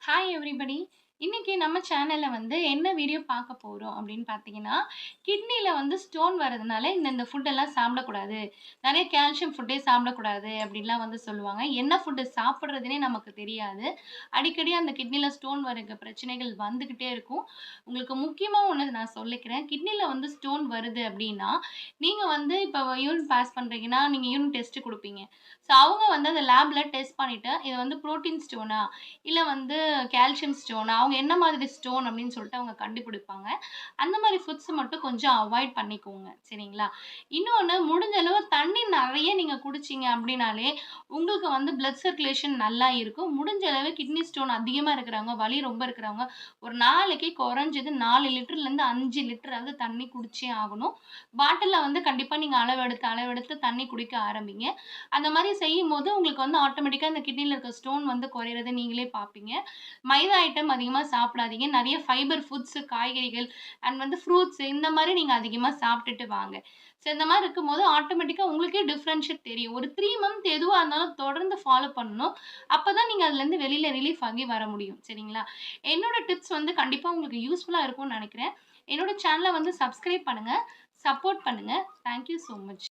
Hi everybody. இன்னைக்கு நம்ம சேனல்ல என்ன வீடியோ பார்க்க போறோம் அப்படின்னு பார்த்தீங்கன்னா, கிட்னில ஸ்டோன் வரதுனால இந்த ஃபுட் எல்லாம் சாப்பிடக்கூடாது. நெறைய கால்சியம் ஃபுட்டே சாப்பிடக்கூடாது அப்படின்லாம் சொல்லுவாங்க. என்ன ஃபுட் சாப்பிடுறதுன்னே நமக்கு தெரியாது. அடிக்கடி அந்த கிட்னில ஸ்டோன் வரக்கு பிரச்சனைகள் வந்துகிட்டே இருக்கும். உங்களுக்கு முக்கியமா ஒண்ணு நான் சொல்லிக்கிறேன். கிட்னில ஸ்டோன் வருது அப்படின்னா, நீங்க இப்ப யூரின் பாஸ் பண்றீங்கன்னா, நீங்க யூரின் டெஸ்ட் குடுப்பீங்க. ஸோ அவங்க அந்த லேப்ல டெஸ்ட் பண்ணிட்டு, இது புரோட்டீன் ஸ்டோனா? இல்ல கால்சியம் ஸ்டோன் அவங்க என்ன மாதிரி ஸ்டோன் அப்படின்னு சொல்லிட்டு அவங்க கண்டுபிடிப்பாங்க. அந்த மாதிரி ஃபுட்ஸ் மட்டும் கொஞ்சம் அவாய்ட் பண்ணிக்கோங்க. சரிங்களா? இன்னொன்னு முடிஞ்ச அளவு தண்ணி நெறைய நீங்க குடிச்சீங்க அப்படின்னாலே, உங்களுக்கு பிளட் சர்க்குலேஷன் நல்லா இருக்கும். முடிஞ்ச அளவு கிட்னி ஸ்டோன் அதிகமா இருக்கிறவங்க, வலி ரொம்ப இருக்கிறவங்க, ஒரு நாளைக்கு குறைஞ்சது 4 லிட்டர்லேருந்து 5 லிட்டராவது தண்ணி குடிச்சே ஆகணும். பாட்டில்ல கண்டிப்பா நீங்க அளவெடுத்து தண்ணி குடிக்க ஆரம்பிங்க. அந்த மாரி செய்யும்போது உங்களுக்கு ஆட்டோமேட்டிக்கா இந்த கிட்னில இருக்க ஸ்டோன் குறையறத நீங்களே பார்ப்பீங்க. மைதா ஐட்டம் அதிகமா சாப்பிடாதீங்க. நெறைய ஃபைபர் ஃபுட்ஸ், காய்கறிகள் அண்ட் ஃப்ரூட்ஸ் இந்த மாரி நீங்க அதிகமா சாப்பிட்டுட்டு வாங்க. ஸோ இந்த மாரி இருக்கும்போது ஆட்டோமேட்டிக்கா உங்களுக்கே டிஃபரன்ஷியேட் தெரியும். ஒரு 3 மந்த் எதுவா இருந்தாலும் தொடர்ந்து ஃபாலோ பண்ணணும். அப்பதான் நீங்க அதுலருந்து வெளில ரிலீஃப் ஆகி வர முடியும். சரிங்களா? என்னோட டிப்ஸ் கண்டிப்பா உங்களுக்கு யூஸ்ஃபுல்லா இருக்கும்னு நெனைக்கிறேன். என்னோட சேனல சப்ஸ்கிரைப் பண்ணுங்க, சப்போர்ட் பண்ணுங்க. Thank you so much.